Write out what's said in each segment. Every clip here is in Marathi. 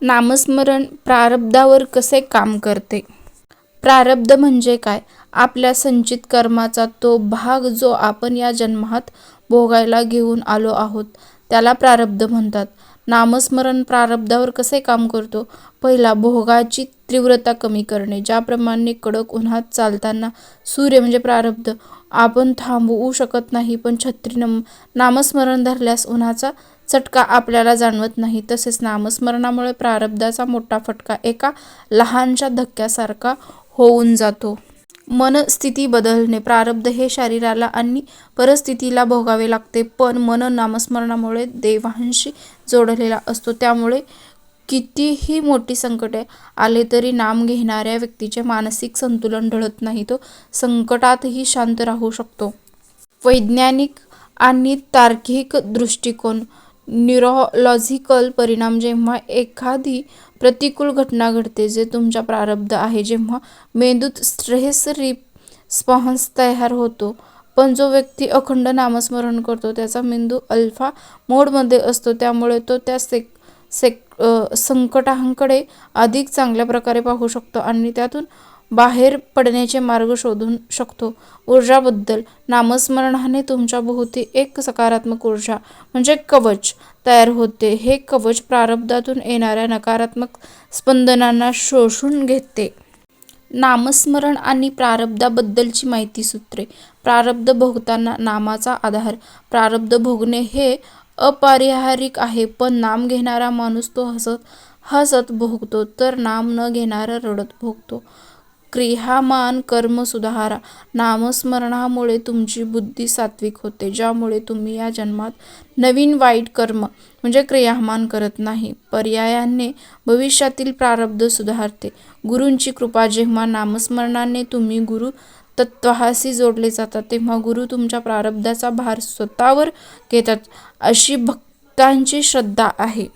नामस्मरण प्रारब्धावर कसे काम करते? प्रारब्ध म्हणजे काय? आपल्या संचित कर्माचा तो भाग जो आपण या जन्मात भोगायला घेऊन आलो आहोत, त्याला प्रारब्ध म्हणतात. नामस्मरण प्रारब्धावर कसे काम करतो? पहिला, भोगाची तीव्रता कमी करणे. ज्याप्रमाणे कडक उन्हात चालताना सूर्य म्हणजे प्रारब्ध आपण थांबवू शकत नाही, पण छत्रीनं नामस्मरण धरल्यास उन्हाचा चटका आपल्याला जाणवत नाही. तसेच नामस्मरणामुळे प्रारब्धाचा मोठा फटका एका लहानशा धक्क्यासारखा होऊन जातो. मनस्थिती बदलणे. प्रारब्ध हे शरीराला आणि परिस्थितीला भोगावे लागते, पण मन नामस्मरणामुळे देवांशी जोडलेला असतो. त्यामुळे कितीही मोठी संकटे आले तरी नाम घेणाऱ्या व्यक्तीचे मानसिक संतुलन ढळत नाही. तो संकटातही शांत राहू शकतो. वैज्ञानिक आणि तार्किक दृष्टिकोन. न्यूरोलॉजिकल परिणाम. जेव्हा एखादी प्रतिकूल घटना घडते, जे तुमच्या प्रारब्ध आहे, जेव्हा मेंदूत स्ट्रेस रिस्पॉन्स तयार होतो. पण जो व्यक्ती अखंड नामस्मरण करतो त्याचा मेंदू अल्फा मोडमध्ये असतो, त्यामुळे तो त्या संकटांकडे अधिक चांगल्या प्रकारे पाहू शकतो आणि त्यातून बाहेर पडण्याचे मार्ग शोधू शकतो. ऊर्जाबद्दल. नामस्मरणाने तुमच्या भोवती एक सकारात्मक ऊर्जा म्हणजे कवच तयार होते. हे कवच प्रारब्धातून येणाऱ्या नकारात्मक स्पंदनांना शोषून घेते. नामस्मरण आणि प्रारब्धाबद्दलची माहिती सूत्रे. प्रारब्ध भोगताना नामाचा आधार. प्रारब्ध भोगणे हे अपरिहार्य आहे, पण नाम घेणारा माणूस तो हसत हसत भोगतो, तर नाम न घेणारा रडत भोगतो. क्रियामान कर्म सुधारा. नामस्मरणामुळे तुमची बुद्धी सात्विक होते, ज्यामुळे तुम्ही या जन्मात नवीन वाईट कर्म म्हणजे क्रियामान करत नाही. पर्यायाने भविष्यातील प्रारब्ध सुधारते. गुरूंची कृपा. जेव्हा नामस्मरणाने तुम्ही गुरु तत्वाशी जोडले जातात, तेव्हा गुरु तुमच्या प्रारब्धाचा भार स्वतःवर घेतात, अशी भक्तांची श्रद्धा आहे.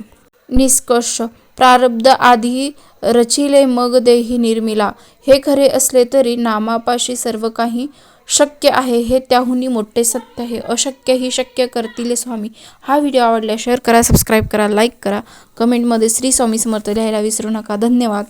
निष्कर्ष. प्रारब्ध आधी रचिले मग देही निर्मिला. हे खरे असले तरी नामापाशी सर्व काही शक्य आहे, हे त्याहूनही मोठे सत्य आहे. अशक्य ही शक्य करतील स्वामी. हा व्हिडिओ आवडल्यास शेअर करा, सबस्क्राईब करा, लाईक करा, कमेंटमध्ये श्री स्वामी समर्थ लिहायला विसरू नका. धन्यवाद.